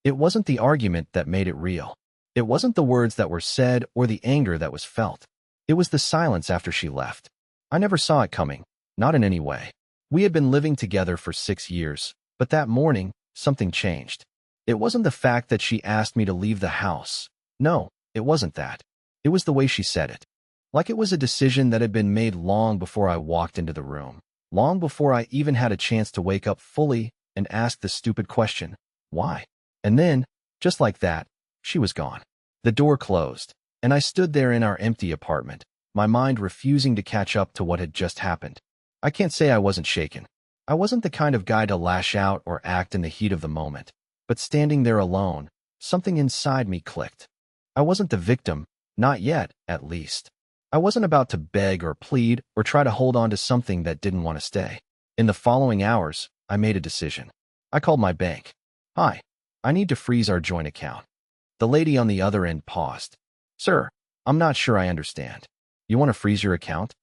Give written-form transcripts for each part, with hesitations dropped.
It wasn't the argument that made it real. It wasn't the words that were said or the anger that was felt. It was the silence after she left. I never saw it coming, not in any way. We had been living together for 6 years, but that morning, something changed. It wasn't the fact that she asked me to leave the house. No, it wasn't that. It was the way she said it. Like it was a decision that had been made long before I walked into the room, long before I even had a chance to wake up fully and ask the stupid question, why? And then, just like that, she was gone. The door closed, and I stood there in our empty apartment, my mind refusing to catch up to what had just happened. I can't say I wasn't shaken. I wasn't the kind of guy to lash out or act in the heat of the moment, but standing there alone, something inside me clicked. I wasn't the victim, not yet, at least. I wasn't about to beg or plead or try to hold on to something that didn't want to stay. In the following hours, I made a decision. I called my bank. Hi, I need to freeze our joint account. The lady on the other end paused. Sir, I'm not sure I understand. You want to freeze your account?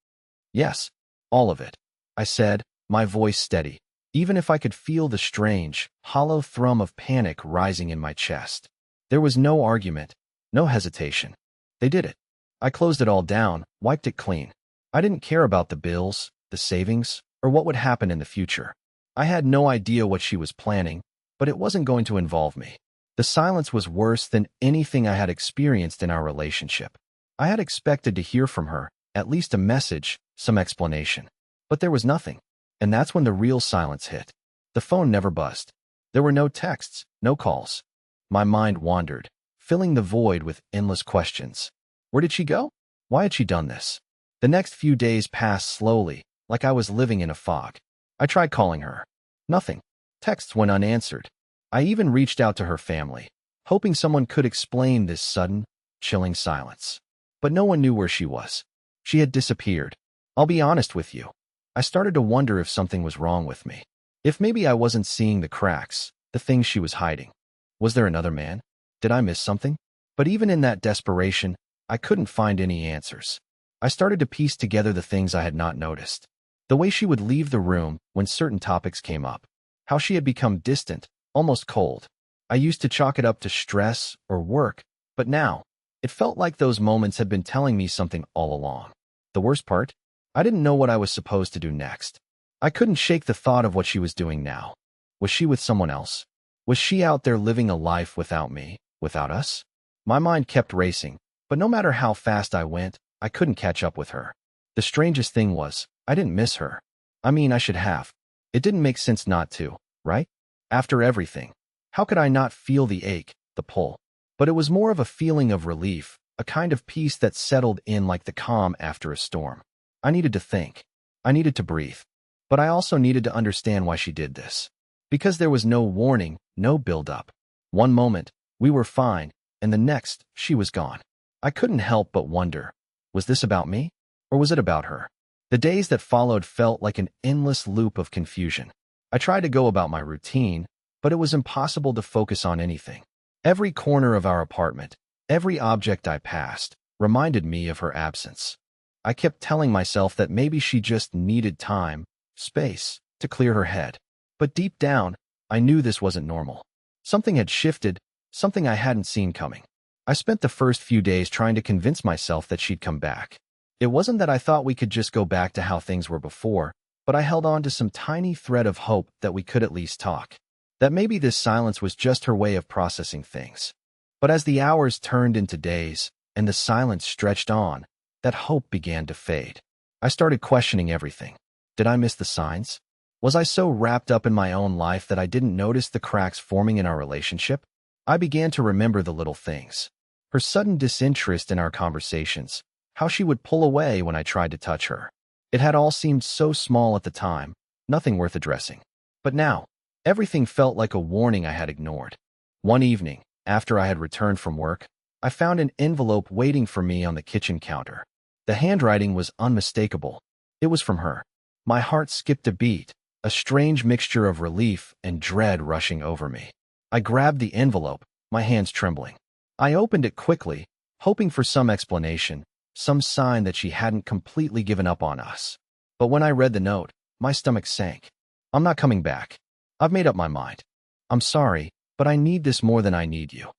Yes, all of it, I said, my voice steady, even if I could feel the strange, hollow thrum of panic rising in my chest. There was no argument, no hesitation. They did it. I closed it all down, wiped it clean. I didn't care about the bills, the savings, or what would happen in the future. I had no idea what she was planning, but it wasn't going to involve me. The silence was worse than anything I had experienced in our relationship. I had expected to hear from her, at least a message, some explanation. But there was nothing. And that's when the real silence hit. The phone never buzzed. There were no texts, no calls. My mind wandered, filling the void with endless questions. Where did she go? Why had she done this? The next few days passed slowly, like I was living in a fog. I tried calling her. Nothing. Texts went unanswered. I even reached out to her family, hoping someone could explain this sudden, chilling silence. But no one knew where she was. She had disappeared. I'll be honest with you. I started to wonder if something was wrong with me. If maybe I wasn't seeing the cracks, the things she was hiding. Was there another man? Did I miss something? But even in that desperation, I couldn't find any answers. I started to piece together the things I had not noticed. The way she would leave the room when certain topics came up. How she had become distant, almost cold. I used to chalk it up to stress or work, but now, it felt like those moments had been telling me something all along. The worst part? I didn't know what I was supposed to do next. I couldn't shake the thought of what she was doing now. Was she with someone else? Was she out there living a life without me, without us? My mind kept racing, but no matter how fast I went, I couldn't catch up with her. The strangest thing was, I didn't miss her. I mean, I should have. It didn't make sense not to, right? After everything, how could I not feel the ache, the pull? But it was more of a feeling of relief, a kind of peace that settled in like the calm after a storm. I needed to think. I needed to breathe. But I also needed to understand why she did this. Because there was no warning, no build-up. One moment, we were fine, and the next, she was gone. I couldn't help but wonder, was this about me? Or was it about her? The days that followed felt like an endless loop of confusion. I tried to go about my routine, but it was impossible to focus on anything. Every corner of our apartment, every object I passed, reminded me of her absence. I kept telling myself that maybe she just needed time, space, to clear her head. But deep down, I knew this wasn't normal. Something had shifted, something I hadn't seen coming. I spent the first few days trying to convince myself that she'd come back. It wasn't that I thought we could just go back to how things were before, but I held on to some tiny thread of hope that we could at least talk. That maybe this silence was just her way of processing things. But as the hours turned into days, and the silence stretched on, that hope began to fade. I started questioning everything. Did I miss the signs? Was I so wrapped up in my own life that I didn't notice the cracks forming in our relationship? I began to remember the little things. Her sudden disinterest in our conversations, how she would pull away when I tried to touch her. It had all seemed so small at the time, nothing worth addressing. But now, everything felt like a warning I had ignored. One evening, after I had returned from work, I found an envelope waiting for me on the kitchen counter. The handwriting was unmistakable. It was from her. My heart skipped a beat, a strange mixture of relief and dread rushing over me. I grabbed the envelope, my hands trembling. I opened it quickly, hoping for some explanation, some sign that she hadn't completely given up on us. But when I read the note, my stomach sank. I'm not coming back. I've made up my mind. I'm sorry, but I need this more than I need you.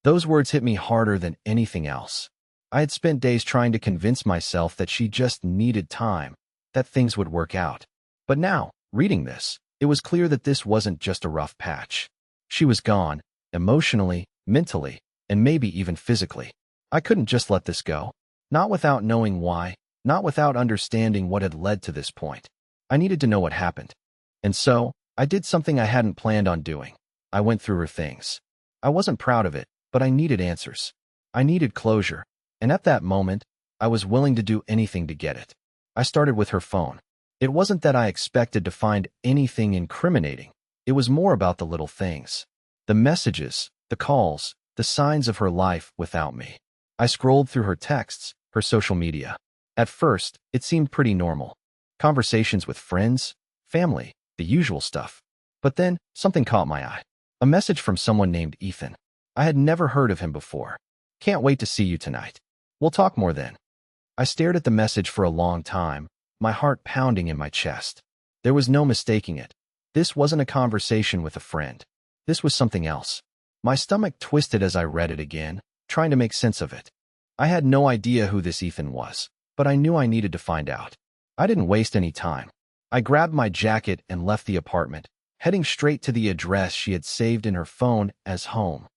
Those words hit me harder than anything else. I had spent days trying to convince myself that she just needed time, that things would work out. But now, reading this, it was clear that this wasn't just a rough patch. She was gone, emotionally, mentally, and maybe even physically. I couldn't just let this go. Not without knowing why, not without understanding what had led to this point. I needed to know what happened. And so, I did something I hadn't planned on doing. I went through her things. I wasn't proud of it, but I needed answers. I needed closure. And at that moment, I was willing to do anything to get it. I started with her phone. It wasn't that I expected to find anything incriminating. It was more about the little things. The messages, the calls, the signs of her life without me. I scrolled through her texts, her social media. At first, it seemed pretty normal. Conversations with friends, family, the usual stuff. But then, something caught my eye. A message from someone named Ethan. I had never heard of him before. Can't wait to see you tonight. We'll talk more then. I stared at the message for a long time, my heart pounding in my chest. There was no mistaking it. This wasn't a conversation with a friend. This was something else. My stomach twisted as I read it again, trying to make sense of it. I had no idea who this Ethan was, but I knew I needed to find out. I didn't waste any time. I grabbed my jacket and left the apartment, heading straight to the address she had saved in her phone as home.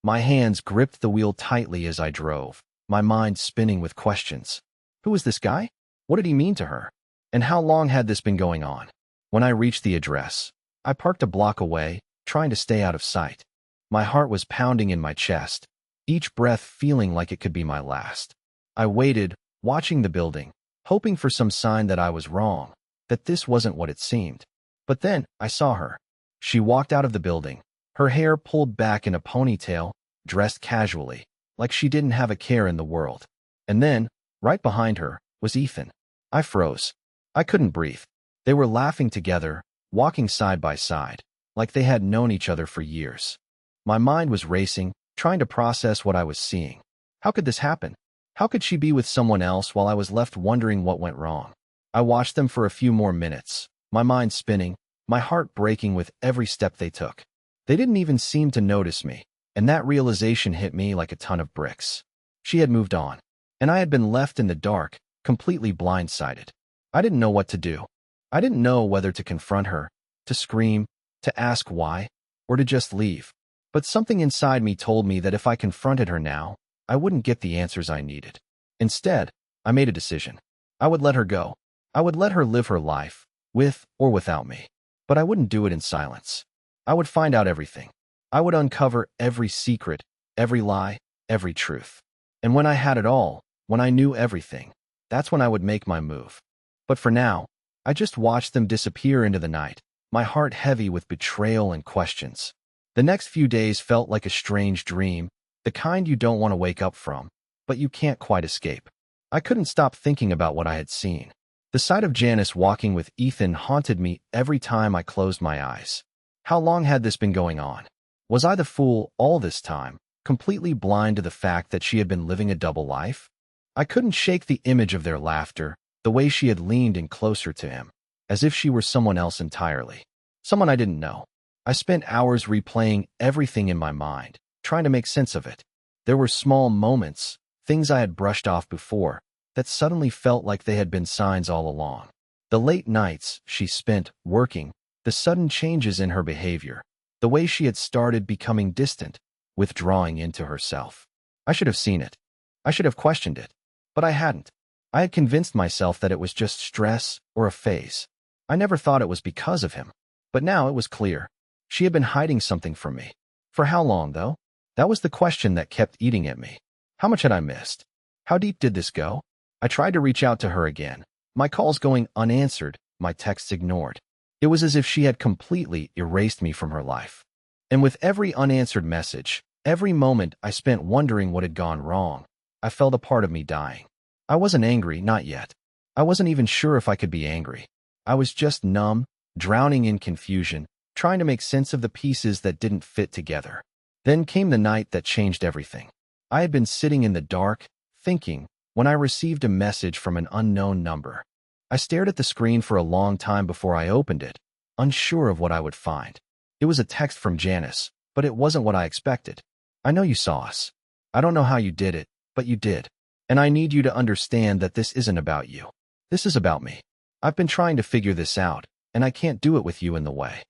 My hands gripped the wheel tightly as I drove, my mind spinning with questions. Who was this guy? What did he mean to her? And how long had this been going on? When I reached the address, I parked a block away, trying to stay out of sight. My heart was pounding in my chest, each breath feeling like it could be my last. I waited, watching the building, hoping for some sign that I was wrong, that this wasn't what it seemed. But then, I saw her. She walked out of the building, her hair pulled back in a ponytail, dressed casually, like she didn't have a care in the world. And then, right behind her, was Ethan. I froze. I couldn't breathe. They were laughing together, walking side by side, like they had known each other for years. My mind was racing, trying to process what I was seeing. How could this happen? How could she be with someone else while I was left wondering what went wrong? I watched them for a few more minutes, my mind spinning, my heart breaking with every step they took. They didn't even seem to notice me, and that realization hit me like a ton of bricks. She had moved on, and I had been left in the dark, completely blindsided. I didn't know what to do. I didn't know whether to confront her, to scream, to ask why, or to just leave. But something inside me told me that if I confronted her now, I wouldn't get the answers I needed. Instead, I made a decision. I would let her go. I would let her live her life, with or without me. But I wouldn't do it in silence. I would find out everything. I would uncover every secret, every lie, every truth. And when I had it all, when I knew everything, that's when I would make my move. But for now, I just watched them disappear into the night, my heart heavy with betrayal and questions. The next few days felt like a strange dream, the kind you don't want to wake up from, but you can't quite escape. I couldn't stop thinking about what I had seen. The sight of Janice walking with Ethan haunted me every time I closed my eyes. How long had this been going on? Was I the fool all this time, completely blind to the fact that she had been living a double life? I couldn't shake the image of their laughter, the way she had leaned in closer to him, as if she were someone else entirely. Someone I didn't know. I spent hours replaying everything in my mind, trying to make sense of it. There were small moments, things I had brushed off before, that suddenly felt like they had been signs all along. The late nights she spent working, the sudden changes in her behavior, the way she had started becoming distant, withdrawing into herself. I should have seen it. I should have questioned it. But I hadn't. I had convinced myself that it was just stress or a phase. I never thought it was because of him. But now it was clear. She had been hiding something from me. For how long, though? That was the question that kept eating at me. How much had I missed? How deep did this go? I tried to reach out to her again, my calls going unanswered, my texts ignored. It was as if she had completely erased me from her life. And with every unanswered message, every moment I spent wondering what had gone wrong, I felt a part of me dying. I wasn't angry, not yet. I wasn't even sure if I could be angry. I was just numb, drowning in confusion, trying to make sense of the pieces that didn't fit together. Then came the night that changed everything. I had been sitting in the dark, thinking, when I received a message from an unknown number. I stared at the screen for a long time before I opened it, unsure of what I would find. It was a text from Janice, but it wasn't what I expected. I know you saw us. I don't know how you did it, but you did. And I need you to understand that this isn't about you. This is about me. I've been trying to figure this out, and I can't do it with you in the way.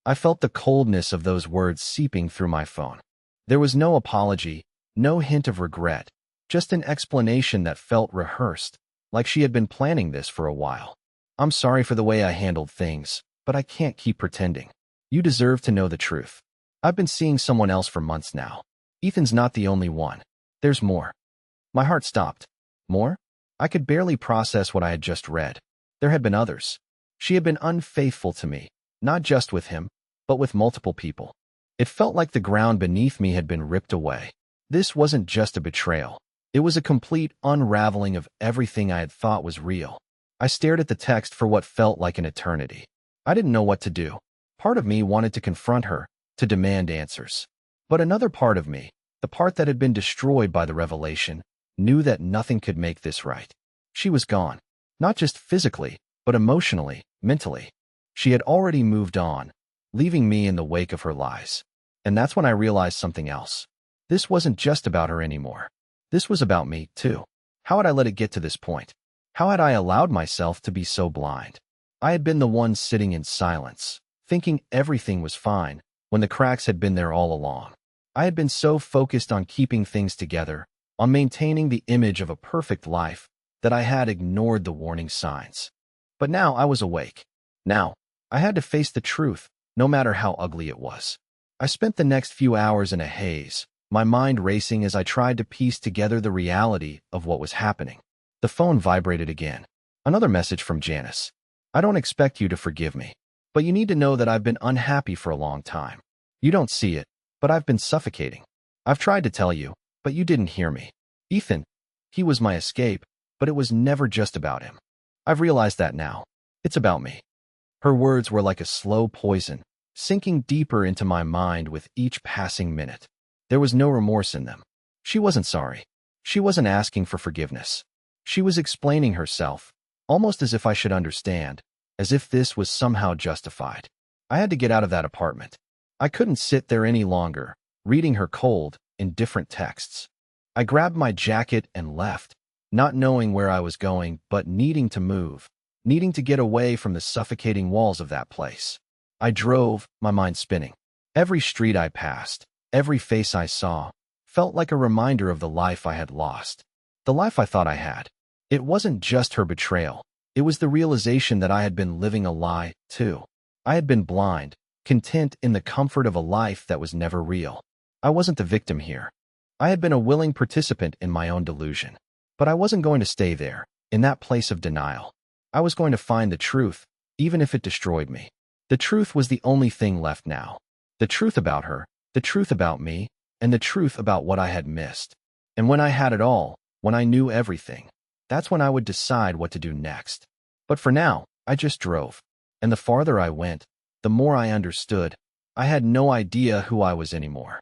I felt the coldness of those words seeping through my phone. There was no apology, no hint of regret, just an explanation that felt rehearsed, like she had been planning this for a while. I'm sorry for the way I handled things, but I can't keep pretending. You deserve to know the truth. I've been seeing someone else for months now. Ethan's not the only one. There's more. My heart stopped. More? I could barely process what I had just read. There had been others. She had been unfaithful to me, not just with him, but with multiple people. It felt like the ground beneath me had been ripped away. This wasn't just a betrayal. It was a complete unraveling of everything I had thought was real. I stared at the text for what felt like an eternity. I didn't know what to do. Part of me wanted to confront her, to demand answers. But another part of me, the part that had been destroyed by the revelation, knew that nothing could make this right. She was gone. Not just physically, but emotionally, mentally. She had already moved on, leaving me in the wake of her lies. And that's when I realized something else. This wasn't just about her anymore. This was about me, too. How had I let it get to this point? How had I allowed myself to be so blind? I had been the one sitting in silence, thinking everything was fine, when the cracks had been there all along. I had been so focused on keeping things together, on maintaining the image of a perfect life, that I had ignored the warning signs. But now I was awake. Now, I had to face the truth, no matter how ugly it was. I spent the next few hours in a haze, my mind racing as I tried to piece together the reality of what was happening. The phone vibrated again. Another message from Janice. I don't expect you to forgive me, but you need to know that I've been unhappy for a long time. You don't see it, but I've been suffocating. I've tried to tell you, but you didn't hear me. Ethan, he was my escape, but it was never just about him. I've realized that now. It's about me. Her words were like a slow poison, sinking deeper into my mind with each passing minute. There was no remorse in them. She wasn't sorry. She wasn't asking for forgiveness. She was explaining herself, almost as if I should understand, as if this was somehow justified. I had to get out of that apartment. I couldn't sit there any longer, reading her cold, indifferent texts. I grabbed my jacket and left, not knowing where I was going, but needing to move, needing to get away from the suffocating walls of that place. I drove, my mind spinning. Every street I passed, every face I saw, felt like a reminder of the life I had lost, the life I thought I had. It wasn't just her betrayal. It was the realization that I had been living a lie, too. I had been blind, content in the comfort of a life that was never real. I wasn't the victim here. I had been a willing participant in my own delusion. But I wasn't going to stay there, in that place of denial. I was going to find the truth, even if it destroyed me. The truth was the only thing left now. The truth about her, the truth about me, and the truth about what I had missed. And when I had it all, when I knew everything, that's when I would decide what to do next. But for now, I just drove. And the farther I went, the more I understood. I had no idea who I was anymore.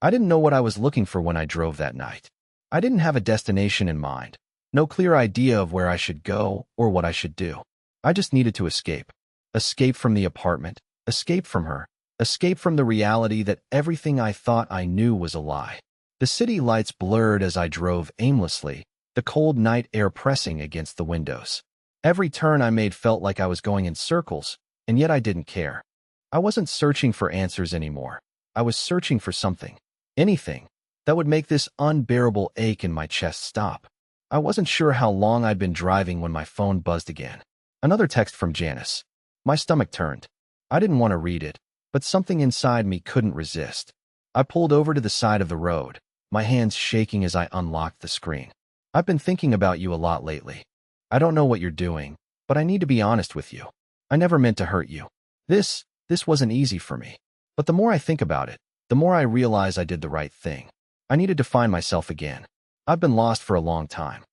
I didn't know what I was looking for when I drove that night. I didn't have a destination in mind, no clear idea of where I should go or what I should do. I just needed to escape. Escape from the apartment, escape from her, escape from the reality that everything I thought I knew was a lie. The city lights blurred as I drove aimlessly, the cold night air pressing against the windows. Every turn I made felt like I was going in circles, and yet I didn't care. I wasn't searching for answers anymore. I was searching for something, anything, that would make this unbearable ache in my chest stop. I wasn't sure how long I'd been driving when my phone buzzed again. Another text from Janice. My stomach turned. I didn't want to read it, but something inside me couldn't resist. I pulled over to the side of the road, my hands shaking as I unlocked the screen. I've been thinking about you a lot lately. I don't know what you're doing, but I need to be honest with you. I never meant to hurt you. This wasn't easy for me. But the more I think about it, the more I realize I did the right thing. I needed to find myself again. I've been lost for a long time.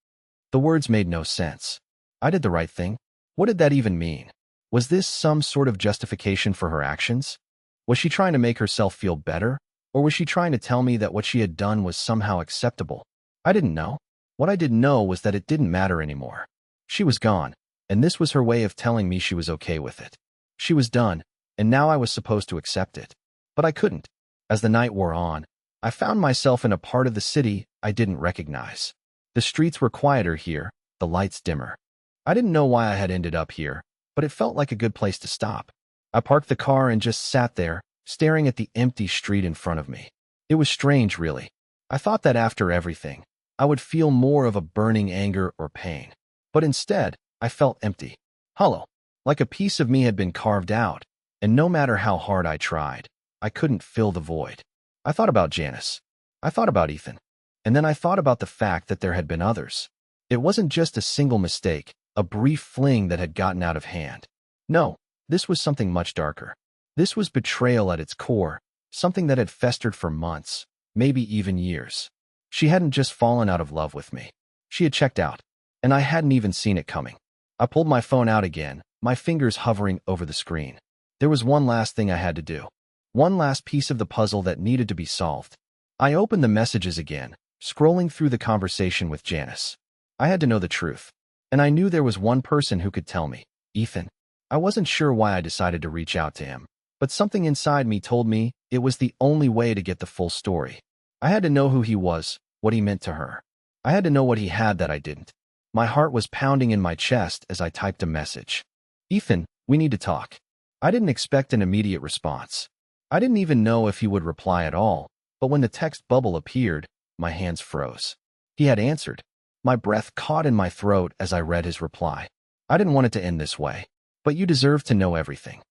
The words made no sense. I did the right thing? What did that even mean? Was this some sort of justification for her actions? Was she trying to make herself feel better? Or was she trying to tell me that what she had done was somehow acceptable? I didn't know. What I did know was that it didn't matter anymore. She was gone, and this was her way of telling me she was okay with it. She was done, and now I was supposed to accept it. But I couldn't. As the night wore on, I found myself in a part of the city I didn't recognize. The streets were quieter here, the lights dimmer. I didn't know why I had ended up here, but it felt like a good place to stop. I parked the car and just sat there, staring at the empty street in front of me. It was strange, really. I thought that after everything, I would feel more of a burning anger or pain. But instead, I felt empty, hollow, like a piece of me had been carved out, and no matter how hard I tried, I couldn't fill the void. I thought about Janice. I thought about Ethan. And then I thought about the fact that there had been others. It wasn't just a single mistake, a brief fling that had gotten out of hand. No, this was something much darker. This was betrayal at its core, something that had festered for months, maybe even years. She hadn't just fallen out of love with me. She had checked out, and I hadn't even seen it coming. I pulled my phone out again, my fingers hovering over the screen. There was one last thing I had to do. One last piece of the puzzle that needed to be solved. I opened the messages again, scrolling through the conversation with Janice. I had to know the truth, and I knew there was one person who could tell me, Ethan. I wasn't sure why I decided to reach out to him, but something inside me told me it was the only way to get the full story. I had to know who he was, what he meant to her. I had to know what he had that I didn't. My heart was pounding in my chest as I typed a message. Ethan, we need to talk. I didn't expect an immediate response. I didn't even know if he would reply at all, but when the text bubble appeared, my hands froze. He had answered. My breath caught in my throat as I read his reply. I didn't want it to end this way, but you deserve to know everything.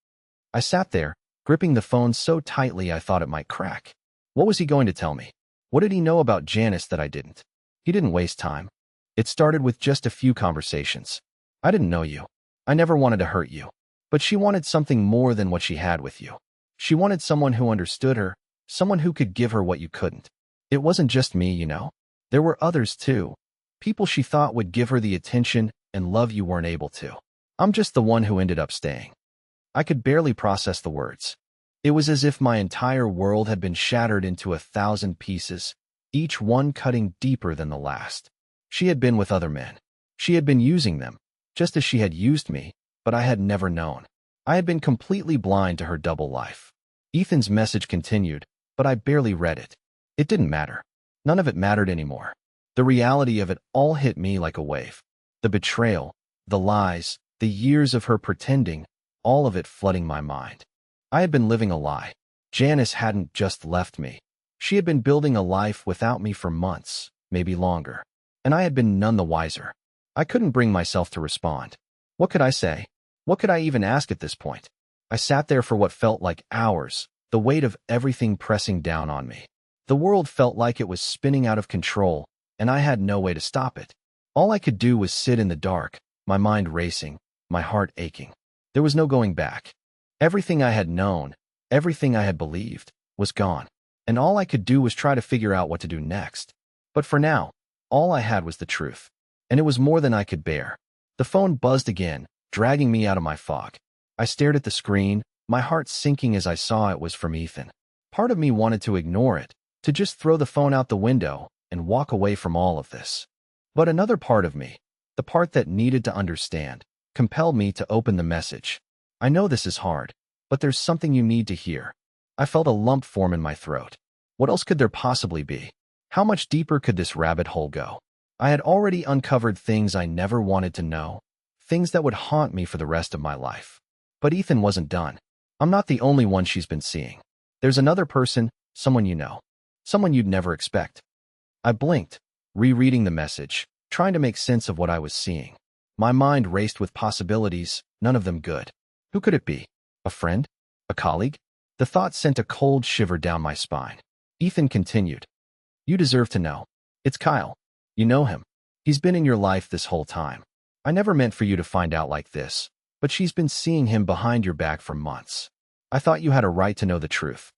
I sat there, gripping the phone so tightly I thought it might crack. What was he going to tell me? What did he know about Janice that I didn't? He didn't waste time. It started with just a few conversations. I didn't know you. I never wanted to hurt you. But she wanted something more than what she had with you. She wanted someone who understood her, someone who could give her what you couldn't. It wasn't just me, you know. There were others too. People she thought would give her the attention and love you weren't able to. I'm just the one who ended up staying. I could barely process the words. It was as if my entire world had been shattered into 1,000 pieces, each one cutting deeper than the last. She had been with other men. She had been using them, just as she had used me, but I had never known. I had been completely blind to her double life. Ethan's message continued, but I barely read it. It didn't matter. None of it mattered anymore. The reality of it all hit me like a wave. The betrayal, the lies, the years of her pretending, all of it flooding my mind. I had been living a lie. Janice hadn't just left me. She had been building a life without me for months, maybe longer. And I had been none the wiser. I couldn't bring myself to respond. What could I say? What could I even ask at this point? I sat there for what felt like hours, the weight of everything pressing down on me. The world felt like it was spinning out of control, and I had no way to stop it. All I could do was sit in the dark, my mind racing, my heart aching. There was no going back. Everything I had known, everything I had believed, was gone, and all I could do was try to figure out what to do next. But for now, all I had was the truth, and it was more than I could bear. The phone buzzed again, dragging me out of my fog. I stared at the screen, my heart sinking as I saw it was from Ethan. Part of me wanted to ignore it, to just throw the phone out the window and walk away from all of this. But another part of me, the part that needed to understand, compelled me to open the message. I know this is hard, but there's something you need to hear. I felt a lump form in my throat. What else could there possibly be? How much deeper could this rabbit hole go? I had already uncovered things I never wanted to know, things that would haunt me for the rest of my life. But Ethan wasn't done. I'm not the only one she's been seeing. There's another person, someone you know, someone you'd never expect. I blinked, rereading the message, trying to make sense of what I was seeing. My mind raced with possibilities, none of them good. Who could it be? A friend? A colleague? The thought sent a cold shiver down my spine. Ethan continued. You deserve to know. It's Kyle. You know him. He's been in your life this whole time. I never meant for you to find out like this, but she's been seeing him behind your back for months. I thought you had a right to know the truth.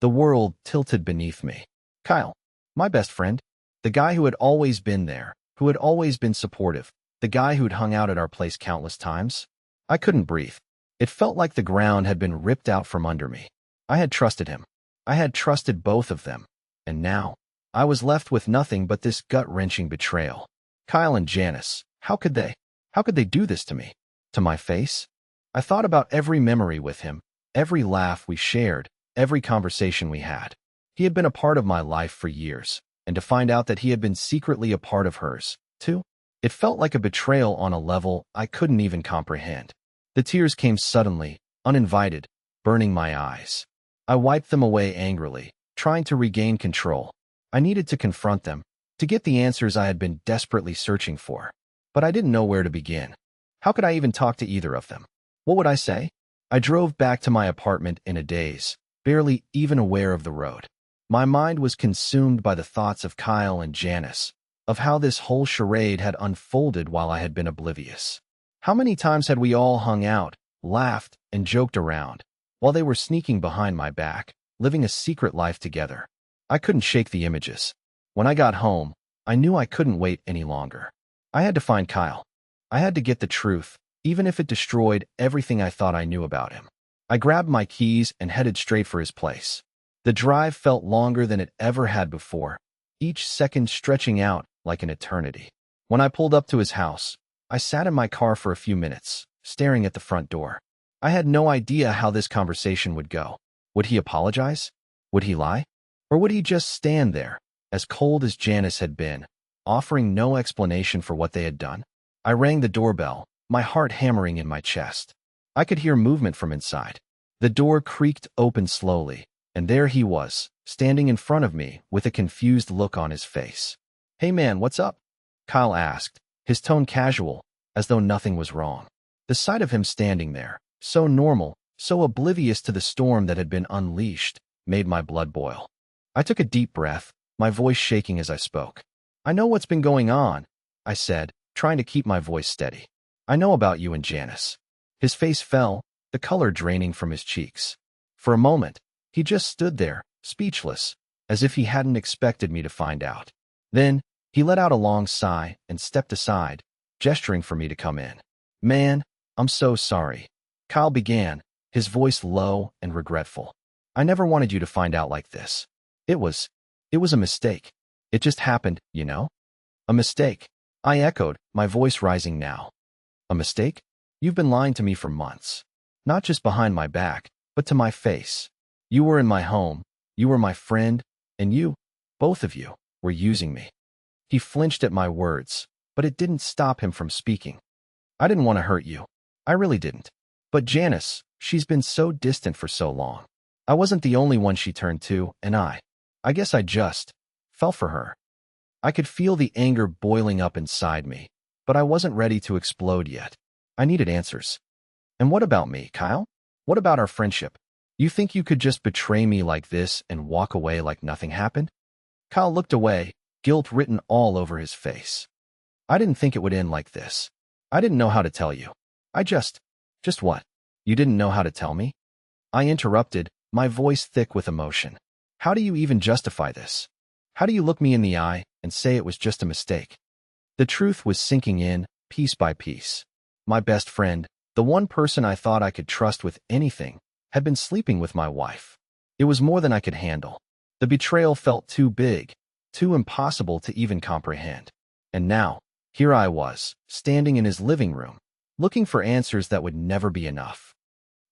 The world tilted beneath me. Kyle, my best friend, the guy who had always been there, who had always been supportive, the guy who'd hung out at our place countless times. I couldn't breathe. It felt like the ground had been ripped out from under me. I had trusted him. I had trusted both of them. And now, I was left with nothing but this gut-wrenching betrayal. Kyle and Janice, how could they do this to me? To my face? I thought about every memory with him, every laugh we shared, every conversation we had. He had been a part of my life for years, and to find out that he had been secretly a part of hers, too, it felt like a betrayal on a level I couldn't even comprehend. The tears came suddenly, uninvited, burning my eyes. I wiped them away angrily, trying to regain control. I needed to confront them, to get the answers I had been desperately searching for. But I didn't know where to begin. How could I even talk to either of them? What would I say? I drove back to my apartment in a daze, barely even aware of the road. My mind was consumed by the thoughts of Kyle and Janice, of how this whole charade had unfolded while I had been oblivious. How many times had we all hung out, laughed, and joked around, while they were sneaking behind my back, living a secret life together? I couldn't shake the images. When I got home, I knew I couldn't wait any longer. I had to find Kyle. I had to get the truth, even if it destroyed everything I thought I knew about him. I grabbed my keys and headed straight for his place. The drive felt longer than it ever had before, each second stretching out like an eternity. When I pulled up to his house, I sat in my car for a few minutes, staring at the front door. I had no idea how this conversation would go. Would he apologize? Would he lie? Or would he just stand there, as cold as Janice had been, offering no explanation for what they had done? I rang the doorbell, my heart hammering in my chest. I could hear movement from inside. The door creaked open slowly, and there he was, standing in front of me with a confused look on his face. "Hey man, what's up?" Kyle asked, his tone casual, as though nothing was wrong. The sight of him standing there, so normal, so oblivious to the storm that had been unleashed, made my blood boil. I took a deep breath, my voice shaking as I spoke. "I know what's been going on," I said, trying to keep my voice steady. "I know about you and Janice." His face fell, the color draining from his cheeks. For a moment, he just stood there, speechless, as if he hadn't expected me to find out. Then, he let out a long sigh and stepped aside, gesturing for me to come in. "Man, I'm so sorry," Kyle began, his voice low and regretful. "I never wanted you to find out like this. It was a mistake. It just happened, you know?" "A mistake?" I echoed, my voice rising now. "A mistake? You've been lying to me for months. Not just behind my back, but to my face. You were in my home, you were my friend, and you, both of you, were using me." He flinched at my words, but it didn't stop him from speaking. "I didn't want to hurt you. I really didn't. But Janice, she's been so distant for so long. I wasn't the only one she turned to, and I guess I just fell for her." I could feel the anger boiling up inside me, but I wasn't ready to explode yet. I needed answers. "And what about me, Kyle? What about our friendship? You think you could just betray me like this and walk away like nothing happened?" Kyle looked away, guilt written all over his face. "I didn't think it would end like this. I didn't know how to tell you. I just what? You didn't know how to tell me?" I interrupted, my voice thick with emotion. "How do you even justify this? How do you look me in the eye and say it was just a mistake?" The truth was sinking in, piece by piece. My best friend, the one person I thought I could trust with anything, had been sleeping with my wife. It was more than I could handle. The betrayal felt too big, too impossible to even comprehend. And now, here I was, standing in his living room, looking for answers that would never be enough.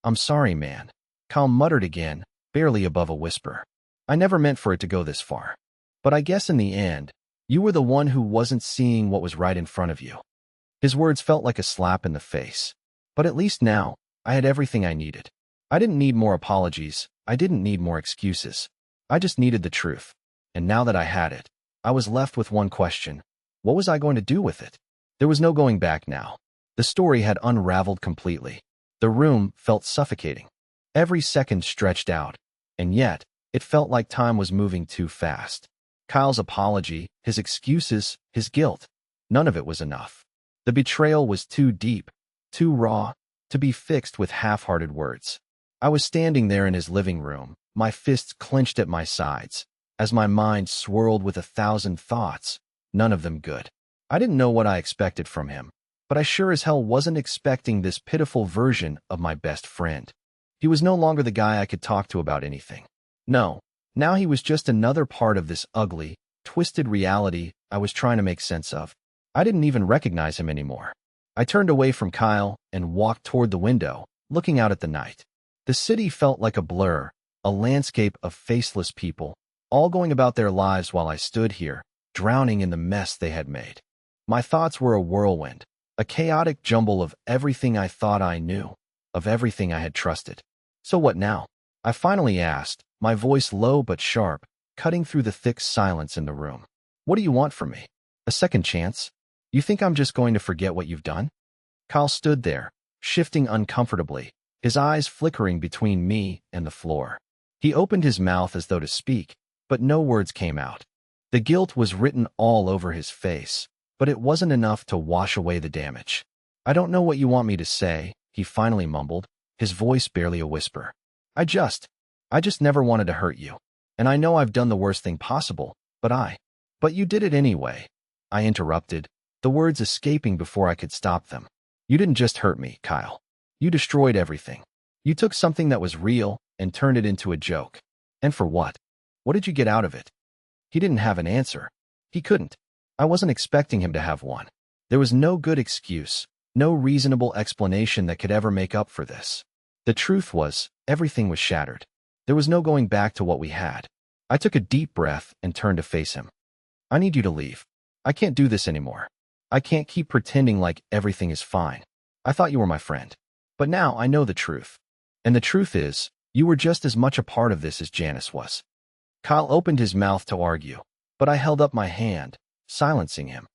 "I'm sorry, man," Kyle muttered again, barely above a whisper. "I never meant for it to go this far. But I guess in the end, you were the one who wasn't seeing what was right in front of you." His words felt like a slap in the face. But at least now, I had everything I needed. I didn't need more apologies. I didn't need more excuses. I just needed the truth. And now that I had it, I was left with one question. What was I going to do with it? There was no going back now. The story had unraveled completely. The room felt suffocating. Every second stretched out, and yet, it felt like time was moving too fast. Kyle's apology, his excuses, his guilt, none of it was enough. The betrayal was too deep, too raw, to be fixed with half-hearted words. I was standing there in his living room, my fists clenched at my sides, as my mind swirled with 1,000 thoughts, none of them good. I didn't know what I expected from him, but I sure as hell wasn't expecting this pitiful version of my best friend. He was no longer the guy I could talk to about anything. No, now he was just another part of this ugly, twisted reality I was trying to make sense of. I didn't even recognize him anymore. I turned away from Kyle and walked toward the window, looking out at the night. The city felt like a blur, a landscape of faceless people, all going about their lives while I stood here, drowning in the mess they had made. My thoughts were a whirlwind, a chaotic jumble of everything I thought I knew, of everything I had trusted. So what now? I finally asked, my voice low but sharp, cutting through the thick silence in the room. What do you want from me? A second chance? You think I'm just going to forget what you've done? Kyle stood there, shifting uncomfortably, his eyes flickering between me and the floor. He opened his mouth as though to speak, but no words came out. The guilt was written all over his face, but it wasn't enough to wash away the damage. I don't know what you want me to say, he finally mumbled, his voice barely a whisper. I just never wanted to hurt you. And I know I've done the worst thing possible, but you did it anyway. I interrupted, the words escaping before I could stop them. You didn't just hurt me, Kyle. You destroyed everything. You took something that was real and turned it into a joke. And for what? What did you get out of it? He didn't have an answer. He couldn't. I wasn't expecting him to have one. There was no good excuse, no reasonable explanation that could ever make up for this. The truth was, everything was shattered. There was no going back to what we had. I took a deep breath and turned to face him. I need you to leave. I can't do this anymore. I can't keep pretending like everything is fine. I thought you were my friend. But now I know the truth. And the truth is, you were just as much a part of this as Janice was. Kyle opened his mouth to argue, but I held up my hand, silencing him.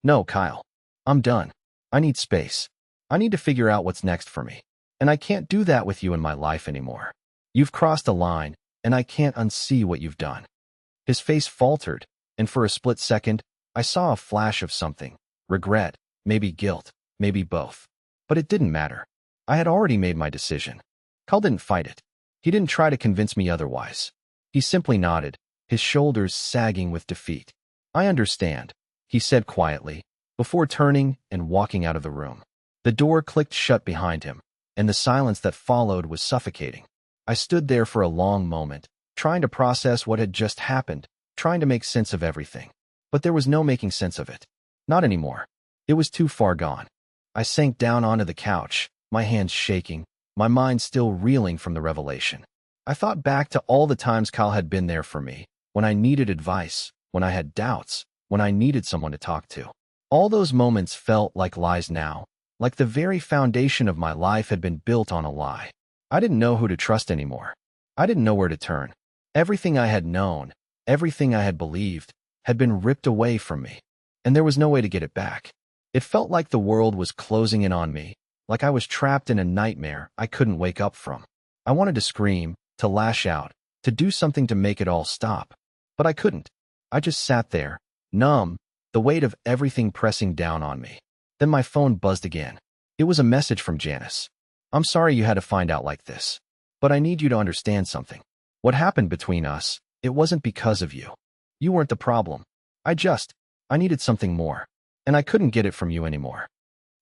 No, Kyle. I'm done. I need space. I need to figure out what's next for me. And I can't do that with you in my life anymore. You've crossed a line, and I can't unsee what you've done. His face faltered, and for a split second, I saw a flash of something. Regret, maybe guilt, maybe both. But it didn't matter. I had already made my decision. Kyle didn't fight it. He didn't try to convince me otherwise. He simply nodded, his shoulders sagging with defeat. I understand, he said quietly, before turning and walking out of the room. The door clicked shut behind him, and the silence that followed was suffocating. I stood there for a long moment, trying to process what had just happened, trying to make sense of everything. But there was no making sense of it. Not anymore. It was too far gone. I sank down onto the couch, my hands shaking, my mind still reeling from the revelation. I thought back to all the times Kyle had been there for me, when I needed advice, when I had doubts, when I needed someone to talk to. All those moments felt like lies now, like the very foundation of my life had been built on a lie. I didn't know who to trust anymore. I didn't know where to turn. Everything I had known, everything I had believed, had been ripped away from me, and there was no way to get it back. It felt like the world was closing in on me, like I was trapped in a nightmare I couldn't wake up from. I wanted to scream, to lash out, to do something to make it all stop. But I couldn't. I just sat there, numb, the weight of everything pressing down on me. Then my phone buzzed again. It was a message from Janice. I'm sorry you had to find out like this, but I need you to understand something. What happened between us, it wasn't because of you. You weren't the problem. I needed something more, and I couldn't get it from you anymore.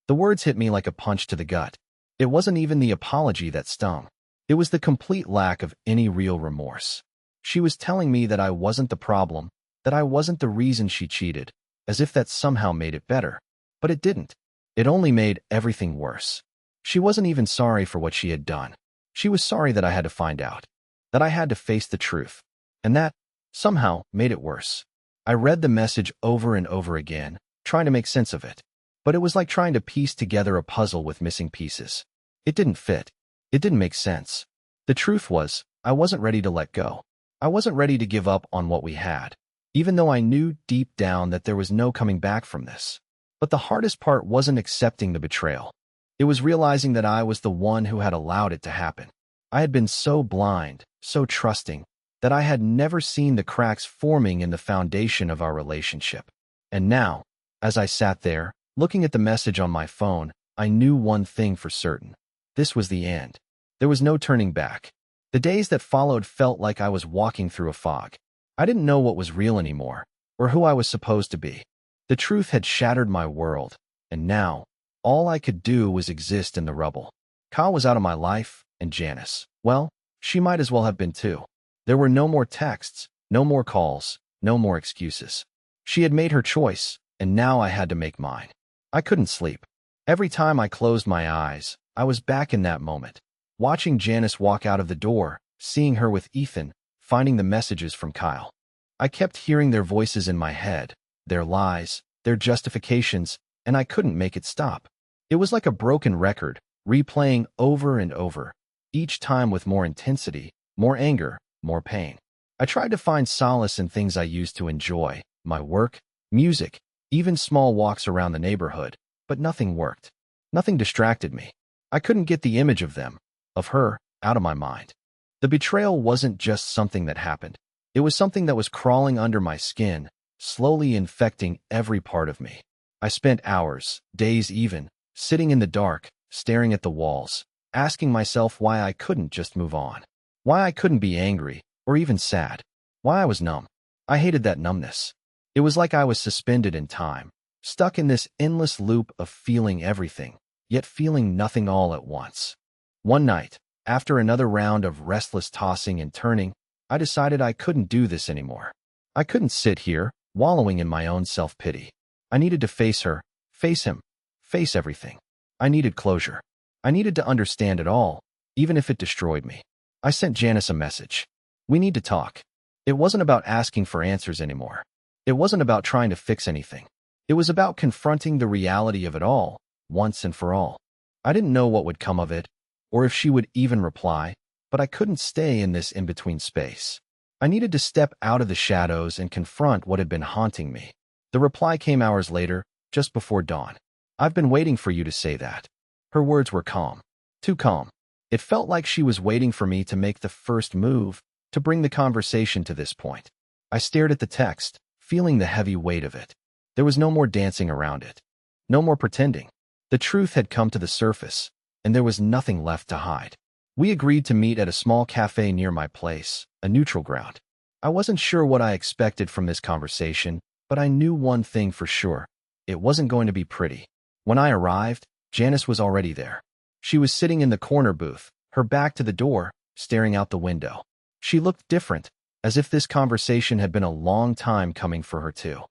The words hit me like a punch to the gut. It wasn't even the apology that stung. It was the complete lack of any real remorse. She was telling me that I wasn't the problem, that I wasn't the reason she cheated, as if that somehow made it better. But it didn't. It only made everything worse. She wasn't even sorry for what she had done. She was sorry that I had to find out, that I had to face the truth, and that, somehow, made it worse. I read the message over and over again, trying to make sense of it. But it was like trying to piece together a puzzle with missing pieces. It didn't fit. It didn't make sense. The truth was, I wasn't ready to let go. I wasn't ready to give up on what we had, even though I knew deep down that there was no coming back from this. But the hardest part wasn't accepting the betrayal. It was realizing that I was the one who had allowed it to happen. I had been so blind, so trusting, that I had never seen the cracks forming in the foundation of our relationship. And now, as I sat there, looking at the message on my phone, I knew one thing for certain. This was the end. There was no turning back. The days that followed felt like I was walking through a fog. I didn't know what was real anymore, or who I was supposed to be. The truth had shattered my world, and now, all I could do was exist in the rubble. Kyle was out of my life, and Janice, well, she might as well have been too. There were no more texts, no more calls, no more excuses. She had made her choice, and now I had to make mine. I couldn't sleep. Every time I closed my eyes, I was back in that moment, watching Janice walk out of the door, seeing her with Ethan, finding the messages from Kyle. I kept hearing their voices in my head, their lies, their justifications, and I couldn't make it stop. It was like a broken record, replaying over and over, each time with more intensity, more anger, more pain. I tried to find solace in things I used to enjoy, my work, music, even small walks around the neighborhood, but nothing worked. Nothing distracted me. I couldn't get the image of them, of her, out of my mind. The betrayal wasn't just something that happened. It was something that was crawling under my skin, slowly infecting every part of me. I spent hours, days even, sitting in the dark, staring at the walls, asking myself why I couldn't just move on. Why I couldn't be angry, or even sad. Why I was numb. I hated that numbness. It was like I was suspended in time, stuck in this endless loop of feeling everything, yet feeling nothing all at once. One night, after another round of restless tossing and turning, I decided I couldn't do this anymore. I couldn't sit here, wallowing in my own self-pity. I needed to face her, face him, face everything. I needed closure. I needed to understand it all, even if it destroyed me. I sent Janice a message. We need to talk. It wasn't about asking for answers anymore. It wasn't about trying to fix anything. It was about confronting the reality of it all, once and for all. I didn't know what would come of it, or if she would even reply, but I couldn't stay in this in-between space. I needed to step out of the shadows and confront what had been haunting me. The reply came hours later, just before dawn. I've been waiting for you to say that. Her words were calm. Too calm. It felt like she was waiting for me to make the first move, to bring the conversation to this point. I stared at the text, feeling the heavy weight of it. There was no more dancing around it. No more pretending. The truth had come to the surface, and there was nothing left to hide. We agreed to meet at a small cafe near my place, a neutral ground. I wasn't sure what I expected from this conversation, but I knew one thing for sure. It wasn't going to be pretty. When I arrived, Janice was already there. She was sitting in the corner booth, her back to the door, staring out the window. She looked different, as if this conversation had been a long time coming for her too.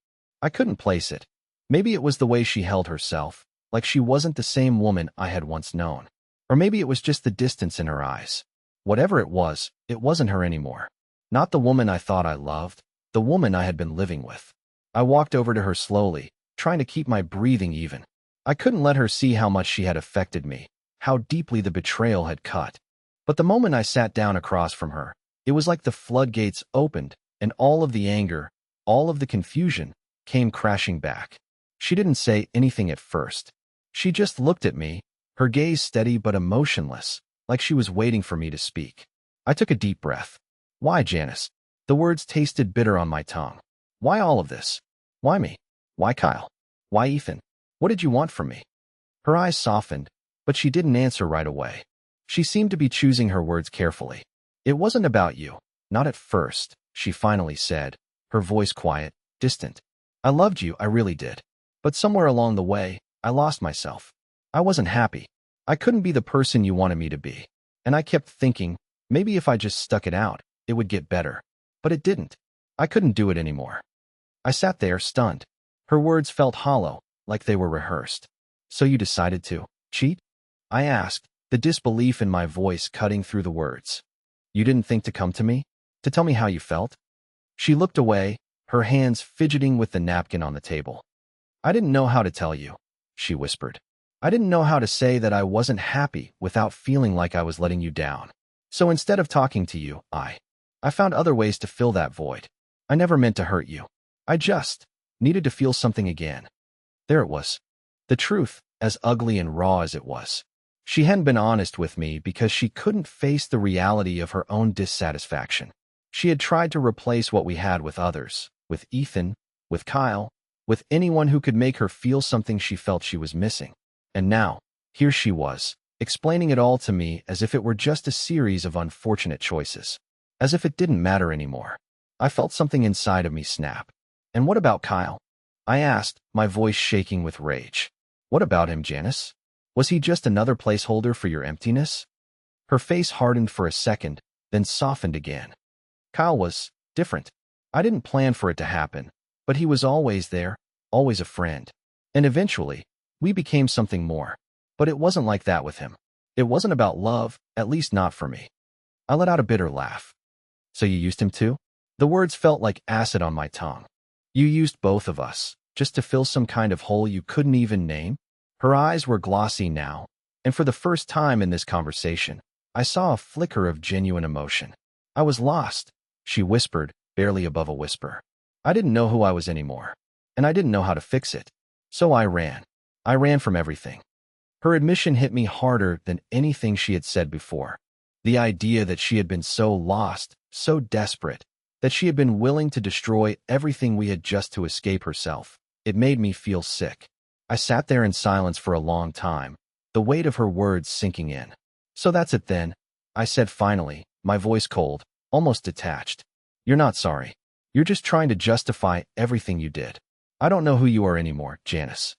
I couldn't place it. Maybe it was the way she held herself, like she wasn't the same woman I had once known. Or maybe it was just the distance in her eyes. Whatever it wasn't her anymore. Not the woman I thought I loved, the woman I had been living with. I walked over to her slowly, trying to keep my breathing even. I couldn't let her see how much she had affected me, how deeply the betrayal had cut. But the moment I sat down across from her, it was like the floodgates opened, and all of the anger, all of the confusion, came crashing back. She didn't say anything at first. She just looked at me, her gaze steady but emotionless, like she was waiting for me to speak. I took a deep breath. Why, Janice? The words tasted bitter on my tongue. Why all of this? Why me? Why Kyle? Why Ethan? What did you want from me? Her eyes softened, but she didn't answer right away. She seemed to be choosing her words carefully. It wasn't about you. Not at first, she finally said, her voice quiet, distant. I loved you, I really did. But somewhere along the way, I lost myself. I wasn't happy. I couldn't be the person you wanted me to be. And I kept thinking, maybe if I just stuck it out, it would get better. But it didn't. I couldn't do it anymore. I sat there, stunned. Her words felt hollow, like they were rehearsed. So you decided to cheat? I asked, the disbelief in my voice cutting through the words. You didn't think to come to me? To tell me how you felt? She looked away, her hands fidgeting with the napkin on the table. I didn't know how to tell you, she whispered. I didn't know how to say that I wasn't happy without feeling like I was letting you down. So instead of talking to you, I found other ways to fill that void. I never meant to hurt you. I just needed to feel something again. There it was. The truth, as ugly and raw as it was. She hadn't been honest with me because she couldn't face the reality of her own dissatisfaction. She had tried to replace what we had with others, with Ethan, with Kyle, with anyone who could make her feel something she felt she was missing. And now, here she was, explaining it all to me as if it were just a series of unfortunate choices. As if it didn't matter anymore. I felt something inside of me snap. And what about Kyle? I asked, my voice shaking with rage. What about him, Janice? Was he just another placeholder for your emptiness? Her face hardened for a second, then softened again. Kyle was different. I didn't plan for it to happen, but he was always there, always a friend. And eventually, we became something more. But it wasn't like that with him. It wasn't about love, at least not for me. I let out a bitter laugh. So you used him too? The words felt like acid on my tongue. You used both of us, just to fill some kind of hole you couldn't even name? Her eyes were glossy now, and for the first time in this conversation, I saw a flicker of genuine emotion. I was lost, she whispered, barely above a whisper. I didn't know who I was anymore, and I didn't know how to fix it. So I ran. I ran from everything. Her admission hit me harder than anything she had said before. The idea that she had been so lost, so desperate, that she had been willing to destroy everything we had just to escape herself. It made me feel sick. I sat there in silence for a long time, the weight of her words sinking in. So that's it then, I said finally, my voice cold, almost detached. You're not sorry. You're just trying to justify everything you did. I don't know who you are anymore, Janice.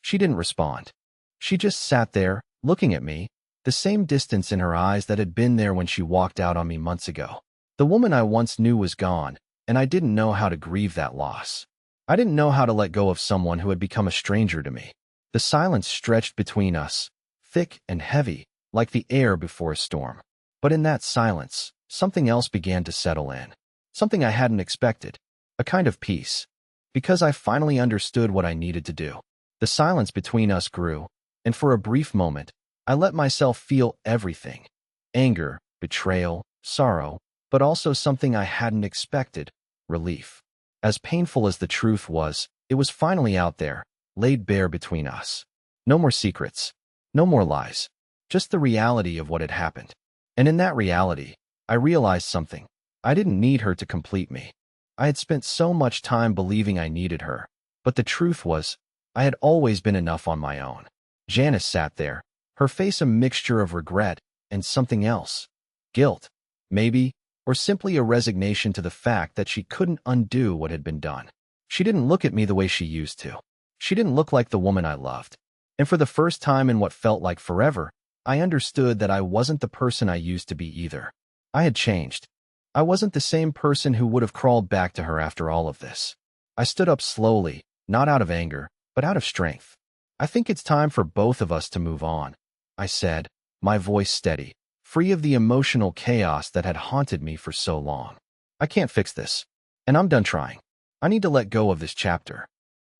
She didn't respond. She just sat there, looking at me, the same distance in her eyes that had been there when she walked out on me months ago. The woman I once knew was gone, and I didn't know how to grieve that loss. I didn't know how to let go of someone who had become a stranger to me. The silence stretched between us, thick and heavy, like the air before a storm. But in that silence, something else began to settle in. Something I hadn't expected. A kind of peace. Because I finally understood what I needed to do. The silence between us grew, and for a brief moment, I let myself feel everything. Anger, betrayal, sorrow, but also something I hadn't expected, relief. As painful as the truth was, it was finally out there, laid bare between us. No more secrets. No more lies. Just the reality of what had happened. And in that reality, I realized something. I didn't need her to complete me. I had spent so much time believing I needed her. But the truth was, I had always been enough on my own. Janice sat there, her face a mixture of regret and something else. Guilt, maybe, or simply a resignation to the fact that she couldn't undo what had been done. She didn't look at me the way she used to. She didn't look like the woman I loved. And for the first time in what felt like forever, I understood that I wasn't the person I used to be either. I had changed. I wasn't the same person who would have crawled back to her after all of this. I stood up slowly, not out of anger, but out of strength. I think it's time for both of us to move on, I said, my voice steady, free of the emotional chaos that had haunted me for so long. I can't fix this, and I'm done trying. I need to let go of this chapter.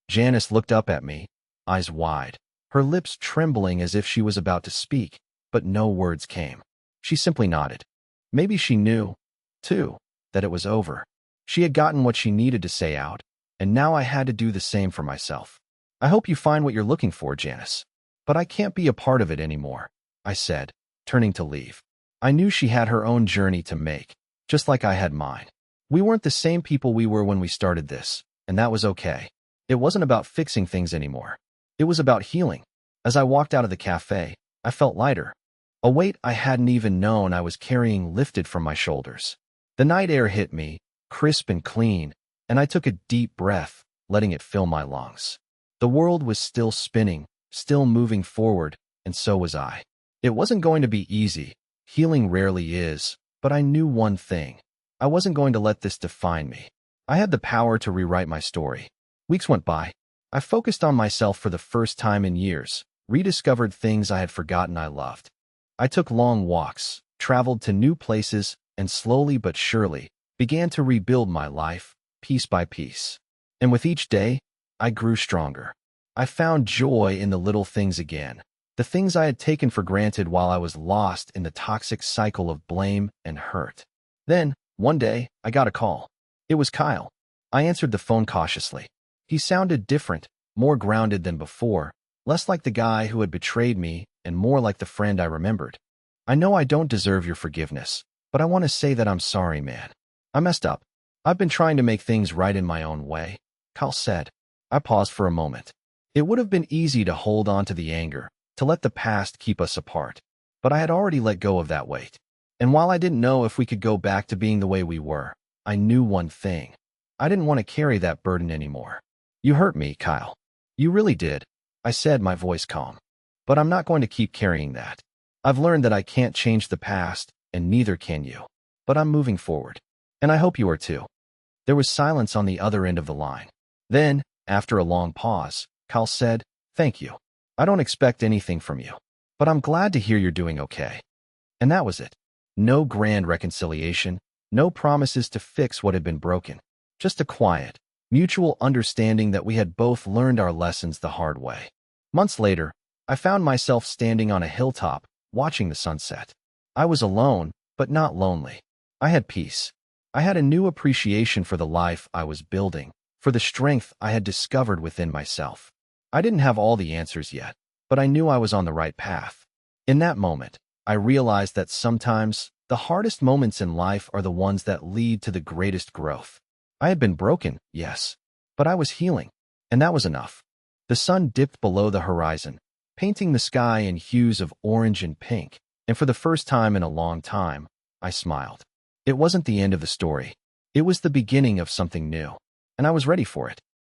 Janice looked up at me, eyes wide, her lips trembling as if she was about to speak, but no words came. She simply nodded. Maybe she knew, too, that it was over. She had gotten what she needed to say out, and now I had to do the same for myself. I hope you find what you're looking for, Janice. But I can't be a part of it anymore, I said, turning to leave. I knew she had her own journey to make, just like I had mine. We weren't the same people we were when we started this, and that was okay. It wasn't about fixing things anymore. It was about healing. As I walked out of the cafe, I felt lighter. A weight I hadn't even known I was carrying lifted from my shoulders. The night air hit me, crisp and clean, and I took a deep breath, letting it fill my lungs. The world was still spinning, still moving forward, and so was I. It wasn't going to be easy. Healing rarely is, but I knew one thing. I wasn't going to let this define me. I had the power to rewrite my story. Weeks went by. I focused on myself for the first time in years, rediscovered things I had forgotten I loved. I took long walks, traveled to new places, and slowly but surely began to rebuild my life, piece by piece. And with each day, I grew stronger. I found joy in the little things again, the things I had taken for granted while I was lost in the toxic cycle of blame and hurt. Then, one day, I got a call. It was Kyle. I answered the phone cautiously. He sounded different, more grounded than before, less like the guy who had betrayed me and more like the friend I remembered. I know I don't deserve your forgiveness, but I want to say that I'm sorry, man. I messed up. I've been trying to make things right in my own way, Kyle said. I paused for a moment. It would have been easy to hold on to the anger, to let the past keep us apart. But I had already let go of that weight. And while I didn't know if we could go back to being the way we were, I knew one thing. I didn't want to carry that burden anymore. You hurt me, Kyle. You really did, I said, my voice calm. But I'm not going to keep carrying that. I've learned that I can't change the past, and neither can you. But I'm moving forward. And I hope you are too. There was silence on the other end of the line. Then, after a long pause, Kyle said, "Thank you. I don't expect anything from you. But I'm glad to hear you're doing okay." And that was it. No grand reconciliation, no promises to fix what had been broken. Just a quiet, mutual understanding that we had both learned our lessons the hard way. Months later, I found myself standing on a hilltop, watching the sunset. I was alone, but not lonely. I had peace. I had a new appreciation for the life I was building, for the strength I had discovered within myself. I didn't have all the answers yet, but I knew I was on the right path. In that moment, I realized that sometimes the hardest moments in life are the ones that lead to the greatest growth. I had been broken, yes, but I was healing, and that was enough. The sun dipped below the horizon, painting the sky in hues of orange and pink, and for the first time in a long time, I smiled. It wasn't the end of the story. It was the beginning of something new, and I was ready for it.